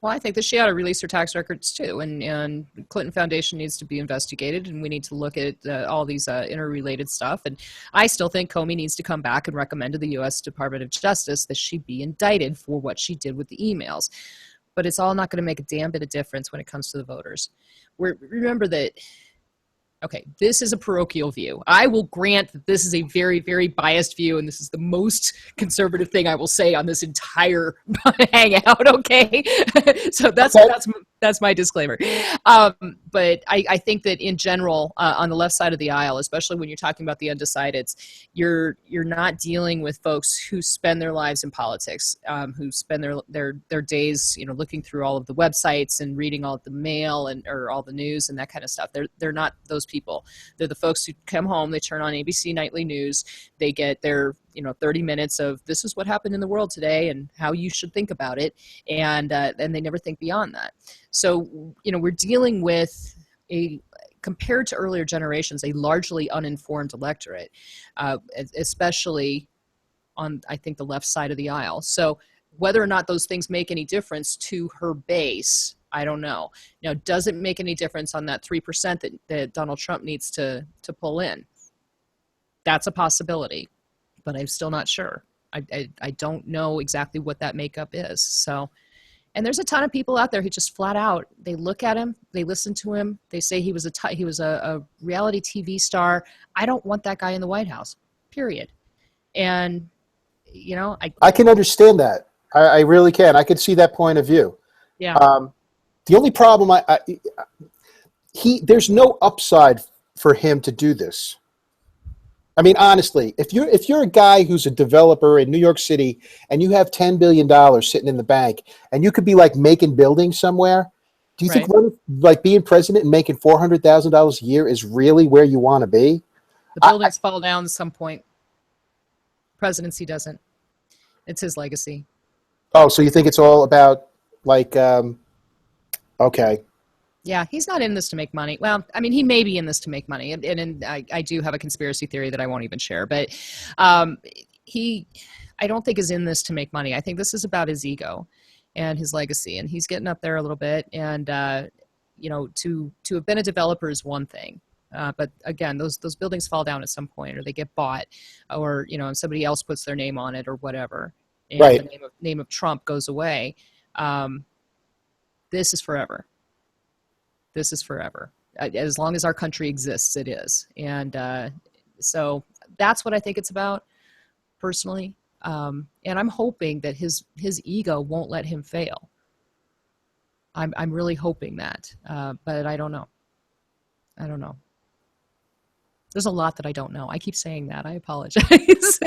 Well, I think that she ought to release her tax records too, and Clinton Foundation needs to be investigated, and we need to look at all these interrelated stuff. And I still think Comey needs to come back and recommend to the U.S. Department of Justice that she be indicted for what she did with the emails. But it's all not going to make a damn bit of difference when it comes to the voters. Remember that. Okay, this is a parochial view. I will grant that this is a very, very biased view, and this is the most conservative thing I will say on this entire hangout. Okay, so that's my disclaimer. But I think that in general, on the left side of the aisle, especially when you're talking about the undecideds, you're not dealing with folks who spend their lives in politics, who spend their days, looking through all of the websites and reading all of the mail or all the news and that kind of stuff. They're not those people. They're the folks who come home, they turn on ABC Nightly News, they get their 30 minutes of this is what happened in the world today and how you should think about it, and they never think beyond that. So we're dealing with compared to earlier generations, a largely uninformed electorate, especially on, I think, the left side of the aisle. So whether or not those things make any difference to her base, I don't know. Now, does it make any difference on that 3% that Donald Trump needs to pull in? That's a possibility, but I'm still not sure. I don't know exactly what that makeup is. So, and there's a ton of people out there who just flat out, they look at him, they listen to him, they say he was a reality TV star. I don't want that guy in the White House, period. And, I can understand that. I really can. I can see that point of view. Yeah. The only problem, there's no upside for him to do this. I mean, honestly, if you're a guy who's a developer in New York City and you have $10 billion sitting in the bank and you could be like making buildings somewhere, do you think like being president and making $400,000 a year is really where you want to be? The buildings fall down at some point. Presidency doesn't. It's his legacy. Oh, so you think it's all about like, okay. Yeah, he's not in this to make money. Well, I mean, he may be in this to make money, and I do have a conspiracy theory that I won't even share. But I don't think is in this to make money. I think this is about his ego and his legacy, and he's getting up there a little bit. And to have been a developer is one thing, but again, those buildings fall down at some point, or they get bought, or somebody else puts their name on it, or whatever, and the name of Trump goes away. This is forever. This is forever. As long as our country exists, it is. And so that's what I think it's about, personally. And I'm hoping that his ego won't let him fail. I'm really hoping that. But I don't know. I don't know. There's a lot that I don't know. I keep saying that. I apologize.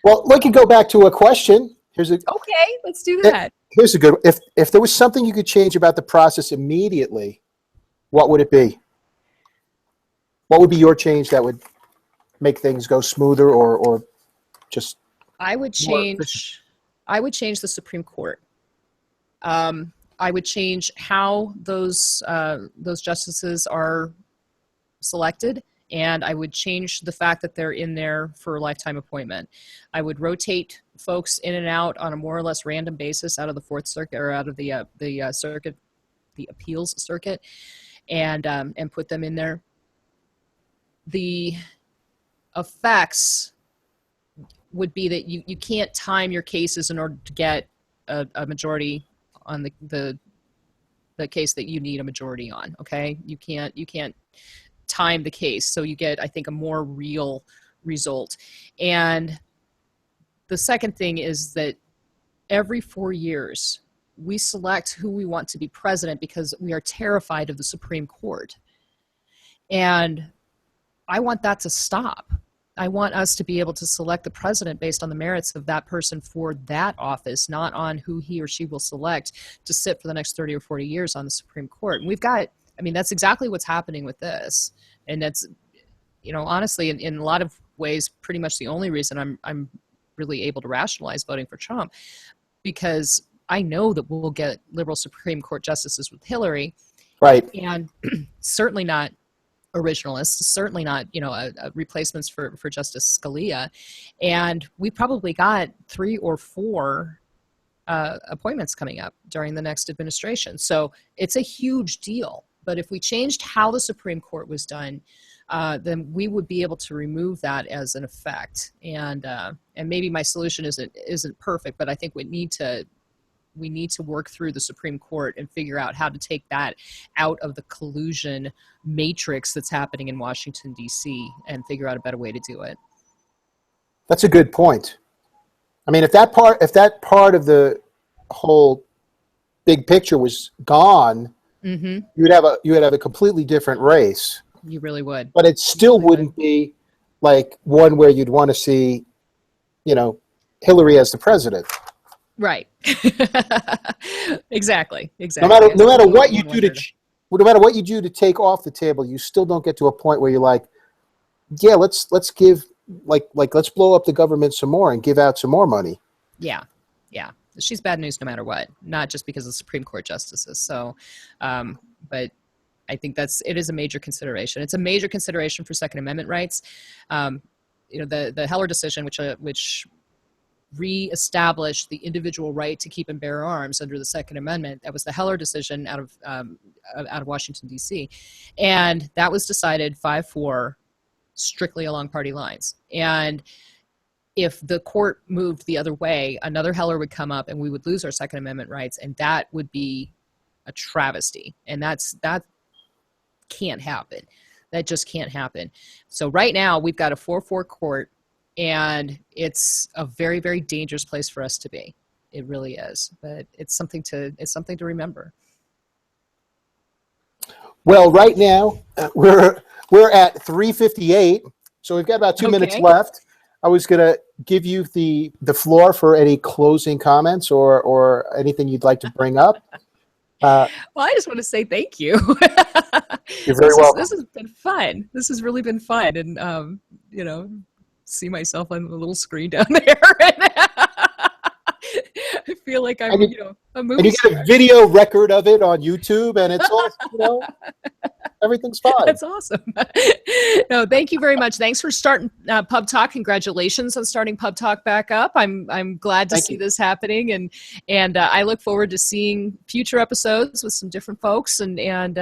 Well, we can go back to a question. Okay, let's do that. Here's a good one. If there was something you could change about the process immediately, what would it be? What would be your change that would make things go smoother or just I would change the Supreme Court. I would change how those justices are selected, and I would change the fact that they're in there for a lifetime appointment. I would rotate folks in and out on a more or less random basis out of the Fourth Circuit or out of the circuit, the appeals circuit, and put them in there. The effects would be that you can't time your cases in order to get a majority on the case that you need a majority on. Okay, you can't time the case, so you get, I think, a more real result. And the second thing is that every 4 years we select who we want to be president because we are terrified of the Supreme Court, and I want that to stop. want us to be able to select the president based on the merits of that person for that office, not on who he or she will select to sit for the next 30 or 40 years on the Supreme Court. And we've got, I mean, that's exactly what's happening with this. And that's, you know, honestly, in a lot of ways, pretty much the only reason I'm really able to rationalize voting for Trump, because I know that we'll get liberal Supreme Court justices with Hillary. Right. And certainly not originalists, certainly not, you know, replacements for Justice Scalia. And we probably got 3 or 4 appointments coming up during the next administration. So it's a huge deal. But if we changed how the Supreme Court was done, then we would be able to remove that as an effect. And maybe my solution isn't perfect, but I think we need to work through the Supreme Court and figure out how to take that out of the collusion matrix that's happening in Washington, D.C., and figure out a better way to do it. That's a good point. I mean, if that part of the whole big picture was gone, you would have a completely different race. You really would. But it still wouldn't be like one where you'd want to see, you know, Hillary as the president. Right. Exactly. No matter what you do to take off the table, you still don't get to a point where you're like, yeah, let's give let's blow up the government some more and give out some more money. Yeah. She's bad news no matter what, not just because of Supreme Court justices. So, but I think it is a major consideration. It's a major consideration for Second Amendment rights. You know, the Heller decision, which re-established the individual right to keep and bear arms under the Second Amendment. That was the Heller decision out of Washington, D.C. And that was decided 5-4 strictly along party lines. And if the court moved the other way, another Heller would come up and we would lose our Second Amendment rights, and that would be a travesty. And that can't happen. That just can't happen. So right now we've got a 4-4 court, and it's a very, very dangerous place for us to be. It really is. But it's something to remember. Well, right now we're at 3:58, so we've got about 2 minutes left. I was going to give you the floor for any closing comments or anything you'd like to bring up. Well, I just want to say thank you. You're very welcome. This has been fun. This has really been fun, and you know, see myself on the little screen down there. I feel like I'm, you know, a movie. And you get a video record of it on YouTube, and it's all, you know, everything's fine. That's awesome. No, thank you very much. Thanks for starting Pub Talk. Congratulations on starting Pub Talk back up. I'm glad to see this happening, and I look forward to seeing future episodes with some different folks and kind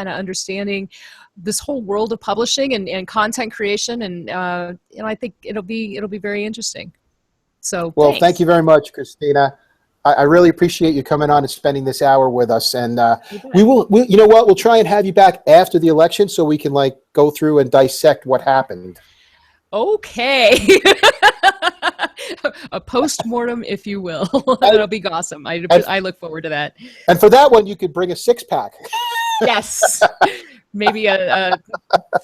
of understanding this whole world of publishing and content creation, and you know, I think it'll be very interesting. So, well, thanks. Thank you very much, Kristina. I really appreciate you coming on and spending this hour with us. And we you know what? We'll try and have you back after the election so we can go through and dissect what happened. Okay. A post-mortem, if you will. That'll be awesome. I look forward to that. And for that one, you could bring a 6-pack. Yes. Maybe a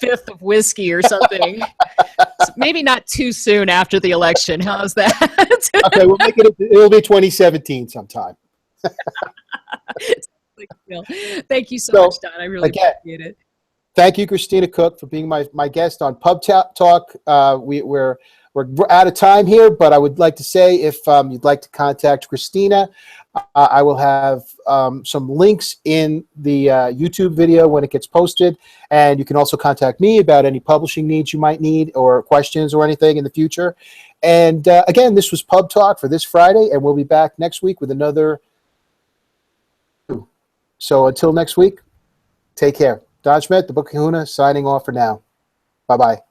5th of whiskey or something. Maybe not too soon after the election. How's that? Okay, we'll make it. It'll be 2017 sometime. Thank you so much, Don. I really appreciate it. Thank you, Kristina Cook, for being my guest on Pub Talk. We're out of time here, but I would like to say if you'd like to contact Kristina, I will have some links in the YouTube video when it gets posted, and you can also contact me about any publishing needs you might need or questions or anything in the future. And again, this was Pub Talk for this Friday, and we'll be back next week with another. So until next week, take care. Don Schmidt, the Book Kahuna, signing off for now. Bye-bye.